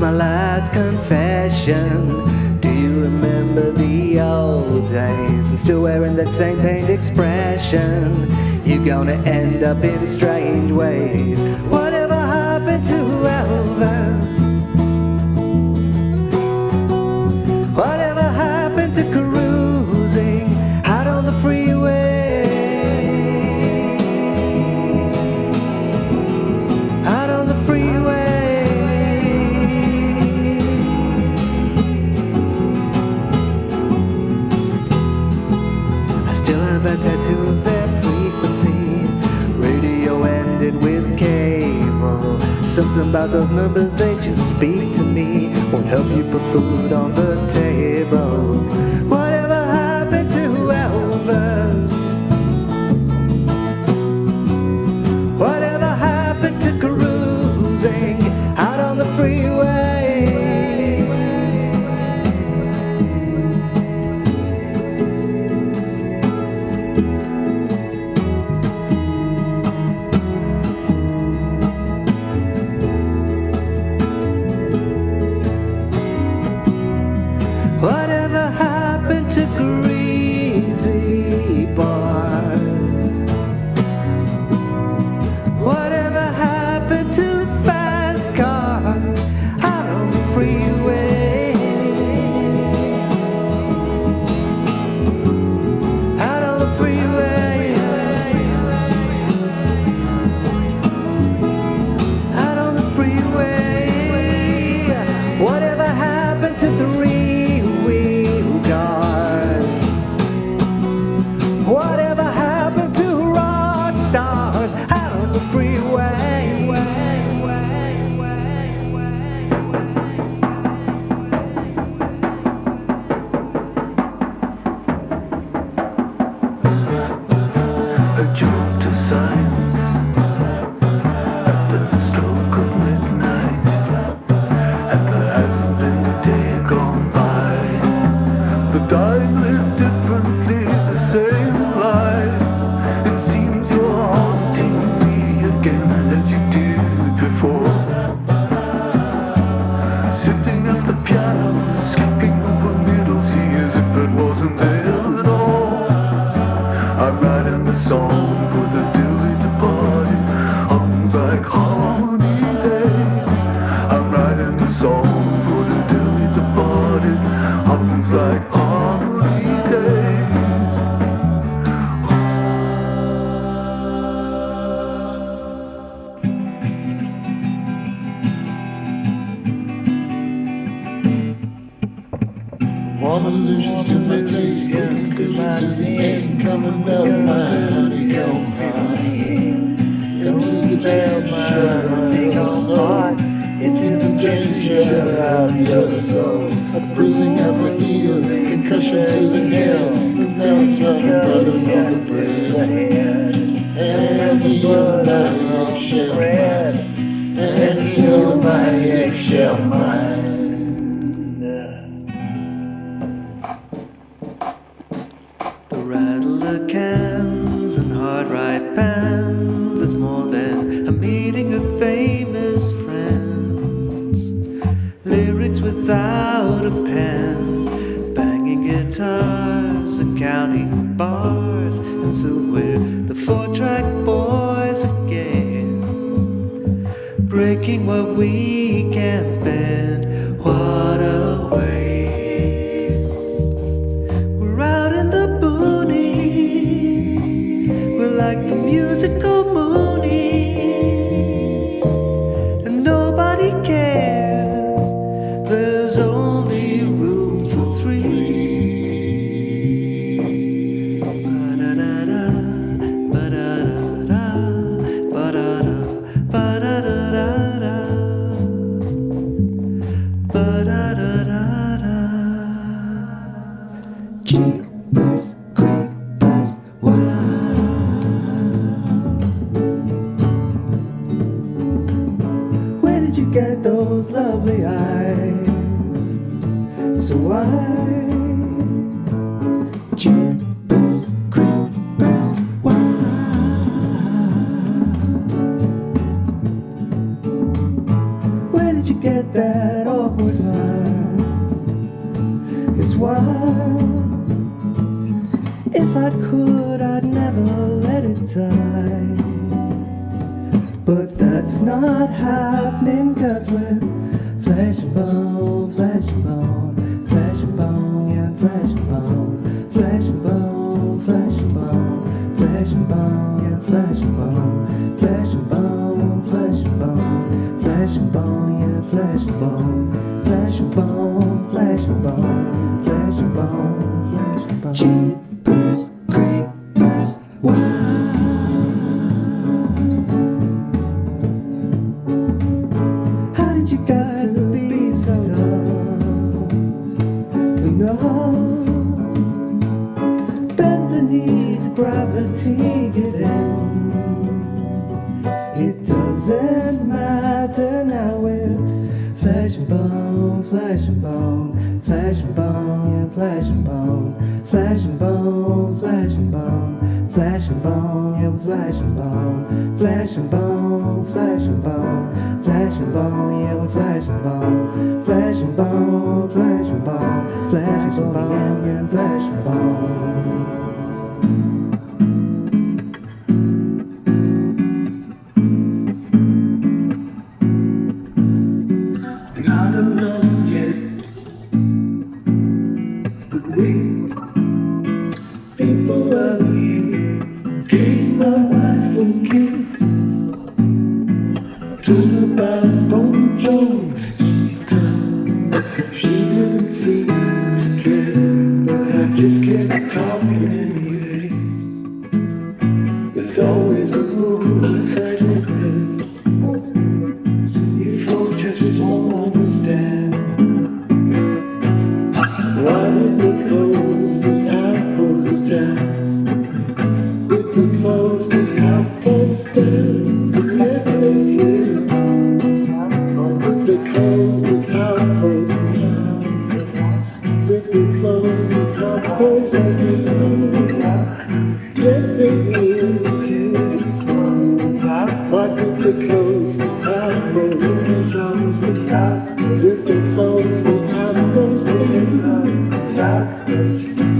My last confession. Do you remember the old days? I'm still wearing that same pained expression. You're gonna end up in strange ways. Whatever happened to Elvis? Whatever happened to cruising out on the freeway? Out on the freeway. A tattoo of their frequency. Radio ended with cable. Something about those numbers, they just speak to me. Won't help you put food on the table. Whatever happened to Elvis? Whatever happened to cruising out on the freeway? Whatever happened Illusions to my taste, illusions to the end, coming out my honeycomb pie. Into the temperature of soul, into the temperature of your soul. Bruising at the heels, concussion to the nail, the mountain bottom of the brain. And you're my eggshell mind, and you're my eggshell mind. The rattle of cans and hard right bands is more than a meeting of famous friends. Lyrics without a pen, banging guitars and counting bars, and soon we're the 4-track boys again, breaking what we can't bend. What a waste. We're out in the boonies, we're like the musical Moonies, and nobody cares. There's only room for 3. Ba-da-da-da, ba-da-da-da, ba-da-da, ba-da-da-da-da, ba-da-da-da-da. Jeepers creepers, wow. Where did you get those lovely eyes? So wide. Jeepers creepers, wow. Where did you get that awkward smile? It's wild. If I could, I'd never let it die. But that's not happening, 'cause we're flesh and bone, flesh and bone, flesh and bone, yeah, flesh and bone, flesh and bone, flesh and bone, flesh and bone, yeah, flesh and bone, flesh and bone, flesh and bone, flesh and bone, yeah, flesh and bone, flesh and bone, flesh and bone, flesh and bone, flesh and bone. Jeepers creepers, wow. How did you get to be so tough? No, bend the knee to gravity, give in. It doesn't matter now, we're flesh and bone, flesh and bone, flesh and bone, yeah, flesh and bone, flesh and bone, flesh and bone, flesh and bone, yeah, flesh and bone, flesh and bone, flesh and bone, flesh and bone, yeah, we're flesh and bone, flesh and bone, flesh and bone, flesh and bone, yeah, flesh and bone. Not alone yet, but we people are here. Gave my wife and kids, told about Bon Jovi's she didn't seem to care, but I just kept talking anyway. There's always a rule inside the bed, so you folks just won't understand. Why did they close the outpost down? Did they close the outpost down? Yes, they did. Or did they close the outpost down? Did they close the outpost down? Yes, they did. Why did they close the outpost down? Did they close the outpost down?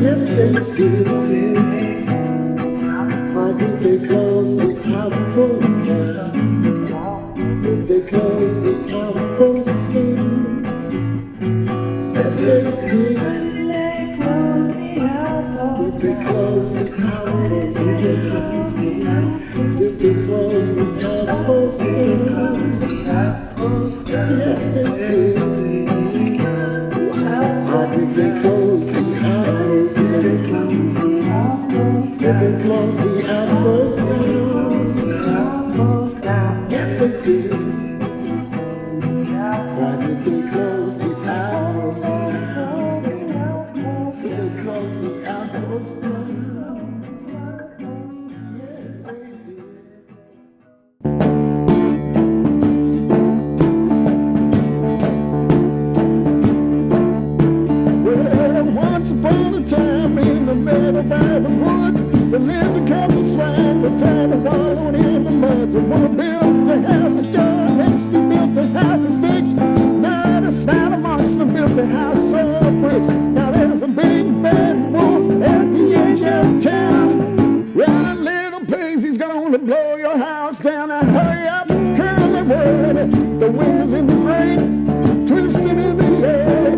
Yes, they did. Why did they close the outpost down? Did they close the outpost down? Yes, they did. Did they close the outpost down? Did they close the outpost down? Yes, they did. Why did they close the they close the outpost down. Yes, they did. Why did they close the outpost down? Did they close the outpost down? Yes, they did. Well, once upon a time in the meadow by the woods, there lived a couple swine that tied a wallowing in the mud. So one built a house of straw, next he built a house of sticks. Another snide amongst them built a house of bricks. Now there's a big bad wolf at the edge of town. One little piece, he's gonna blow your house down. Now hurry up, curly whirly, the wind is in the grain, twisting in the air,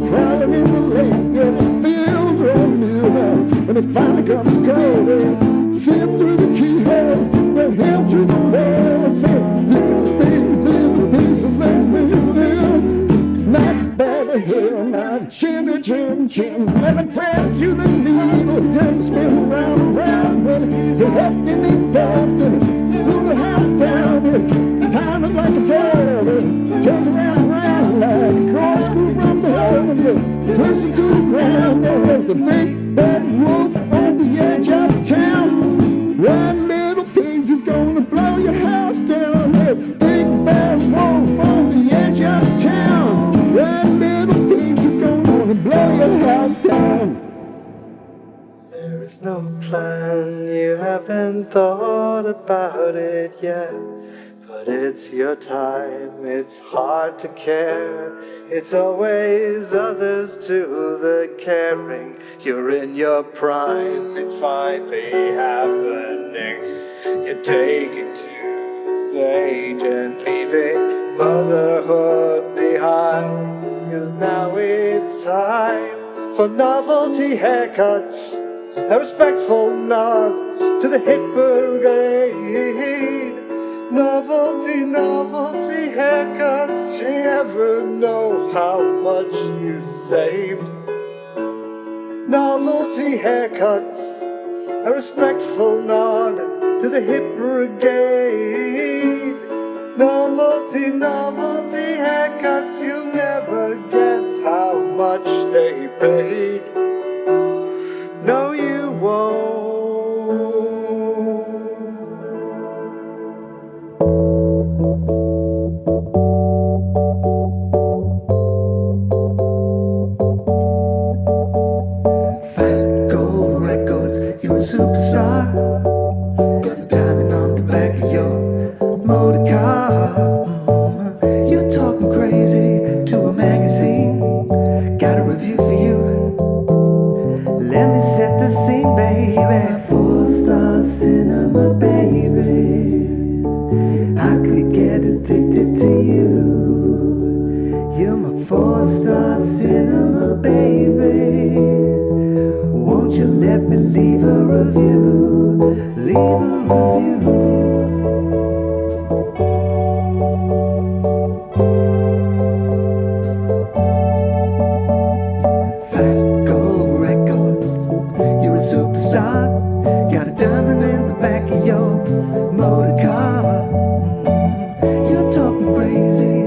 crawling in the lake, yeah, the fields are new now. When it finally comes cold, they see him through the keyhole, they'll him through the wall, and say, little piece of let me live. Not by the hill, now chin, never thread you the needle, turn to spin round and round, when he huffed and he puffed and blew the house down. Time is like a turtle, turns around and round like a corkscrew from the heavens, twisted to the ground. And there's a big bad wolf on the edge of town. One little piece is gonna blow your house down. There's a big bad wolf on the edge of town. One little piece is gonna blow your house down. There is no plan, you haven't thought about it yet. But it's your time, it's hard to care. It's always others to the caring. You're in your prime, it's finally happening. You're taking to the stage and leaving motherhood behind. 'Cause now it's time for novelty haircuts, a respectful nod to the hit brigade. Novelty haircuts, you never know how much you saved. Novelty haircuts, a respectful nod to the hip brigade. Novelty haircuts, you'll never guess how much they paid. No, you won't. Superstar, got a diamond on the back of your motor car. You're talking crazy to a magazine. Got a review for you. Let me set the scene, baby. 4-star cinema, baby. I could get addicted to you. You're my 4-star cinema, baby. Won't you let me leave a review? Leave a review. Fat gold records, you're a superstar. Got a diamond in the back of your motor car. You're talking crazy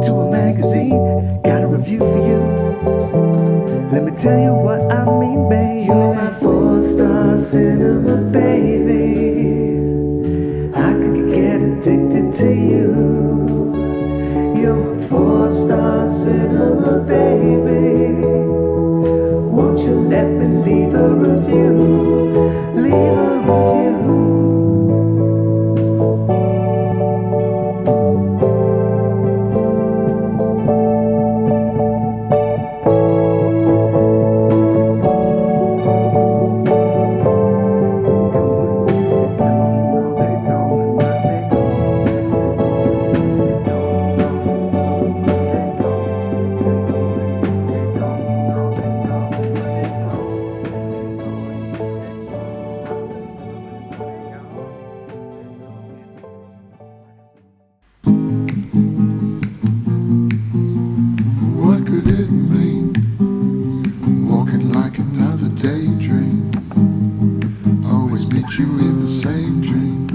to a magazine. Got a review for you. Let me tell you what I mean, baby. You're my 4-star cinema, baby. I could get addicted to you. You're my 4-star cinema, baby. Won't you let me leave a review? Leave a review. you in the same dream,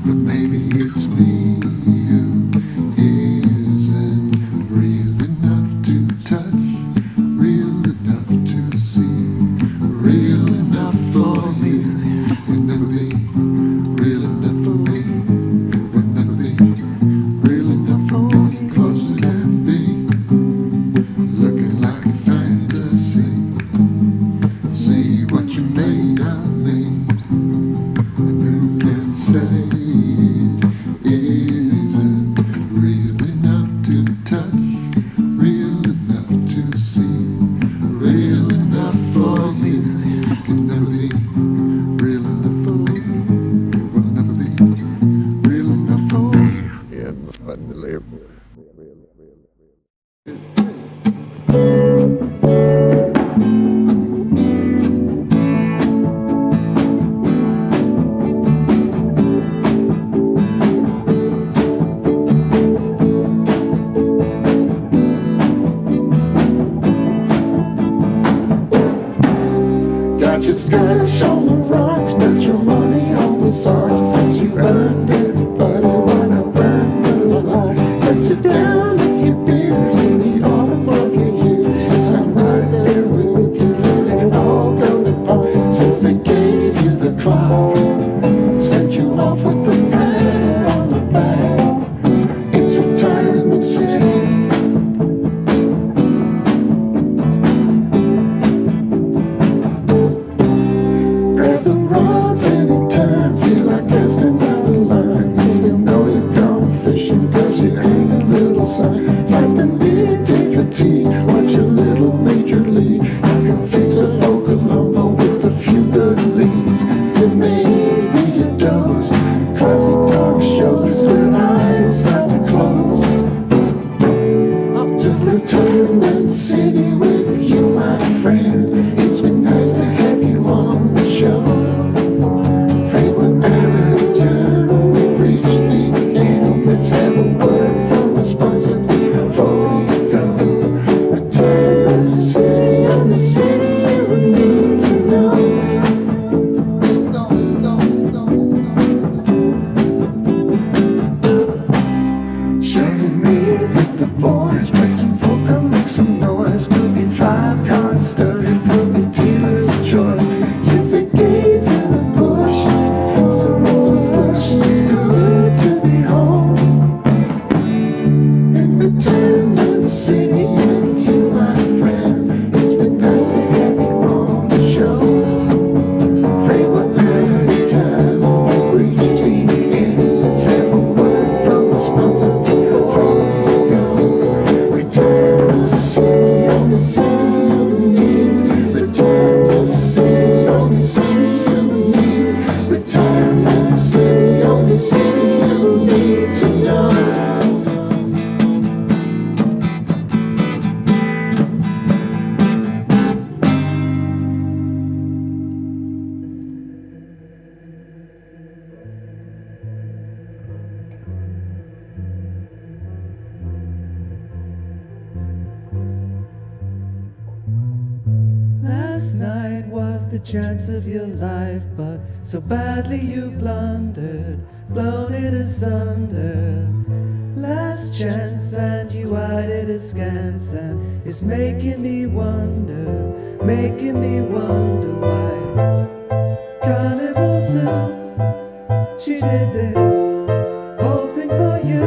but maybe it's me who isn't real enough to touch, real enough to see, real enough for you. Will never be real enough for me. Will never be real enough for me. Close as can be, looking like a fantasy. See what you made of me. And who can say it isn't real enough to touch, real enough to see, real enough for you. Can never be real enough for me. Will never be real enough for me. Yeah, I'm fun to live. Got your stash on the rocks, but your money on the socks since you earned it. But it wanna burn the lot. Cut you down if you're busy in the autumn of your years. 'Cause I'm right there with you, letting it all go to pot. Since they gave you the clock, sent you off with the pat on the back. It's retirement city. Grab the rods anytime, feel like casting out a line. You still know you're gone fishing, 'cause you ain't a little sign. Fight the midday fatigue, watch a little major league. I can fix a Oklahoma with a few good leads. There may be a dose, classic talk shows, square eyes have to close. Off to retirement city with you, my friend. It's been nice to have you on the show. Afraid we're out of time, we've reached the end. Let's have a word from a sponsor before we go. Retirement city on the city you need to know. Shelter me with the boys, play some poker, make some noise. Could be 5-card stud, could be dealer's choice. Since they gave you the push, things are overflush. It's good to be home in retirement city with you, my friend. It's been nice to have you on the show. Afraid we're out of time, we've reached the end. Let's have a word from a sponsor before we go. Retirement city on the city you need. Retirement city on the city you need. Retirement city on the city you need to know. Last night was the chance of your life, but so badly you blundered, blown it asunder. Last chance and you eyed it askance, and it's making me wonder why. Carnival Zoo, she did this whole thing for you,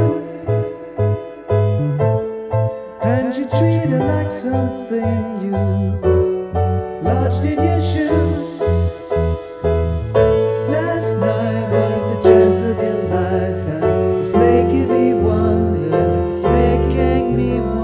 and you treat her like something you lodged in your shoe. Last night was the chance of your life, and it's making me wonder, it's making me wonder.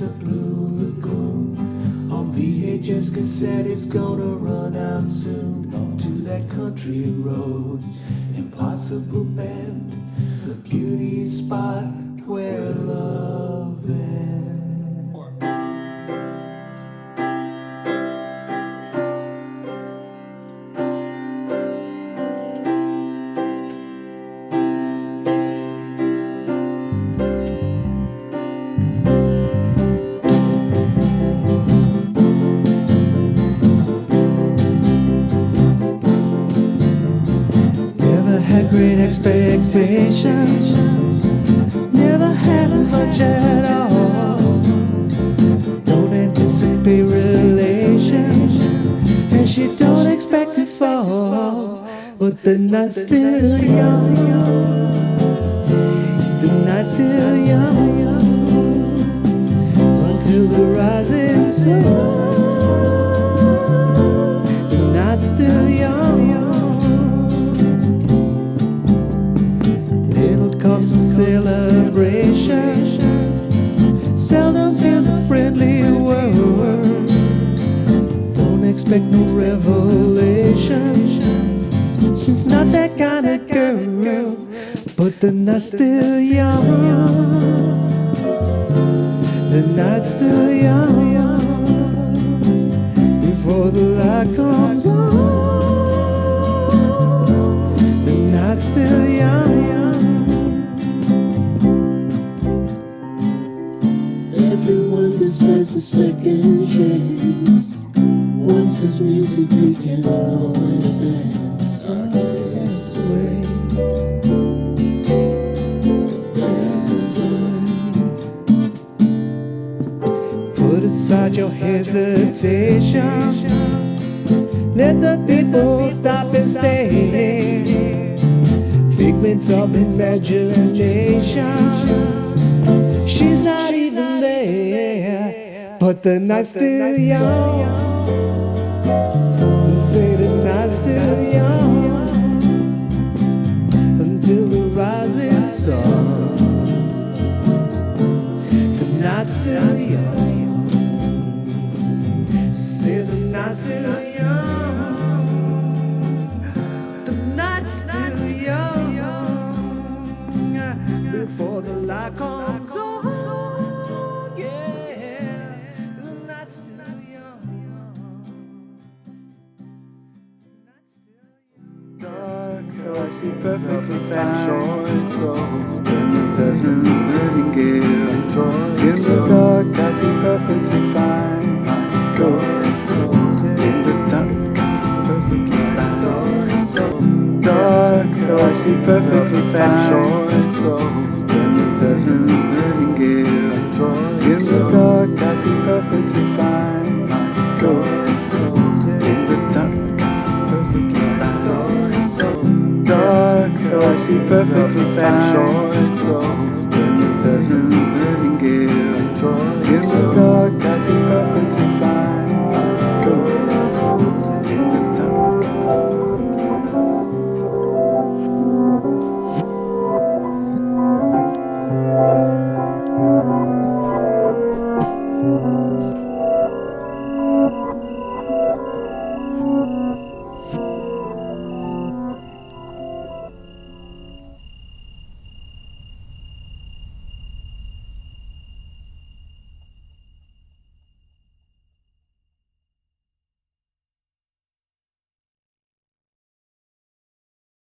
the Blue Lagoon. On VHS cassette, it's gonna run out soon. To that country road, Impossible Bend, the beauty spot where love ends. Had great expectations, never had much at all. Don't anticipate relations, and she don't expect to fall. But the night's still young, the night's still young, until the rising sun. The night's still young. Cause for celebration seldom feels a friendly word. Don't expect no revelation, she's not that kind of girl. But the night's still young, the night's still young, before the light comes on. The night's still young. Everyone deserves a second chance. Once there's music, we can always dance. There's a way. There's a way. Put aside your hesitation. Let the people stop and stay. Figments of imagination. She's not even there, but the night's still young. They say the night's still young, until the rising sun. The night's still young. Say the night's still young. The night's still young, before the light comes on. So I see perfectly fine. So when it doesn't really give. In the dark, I see perfectly fine. So in the dark, I see perfectly fine. So dark, so I see perfectly fine. So when it doesn't really give. In the dark, I see perfectly fine. So in the dark, I see perfectly fine. Dark, so I see perfectly fine. So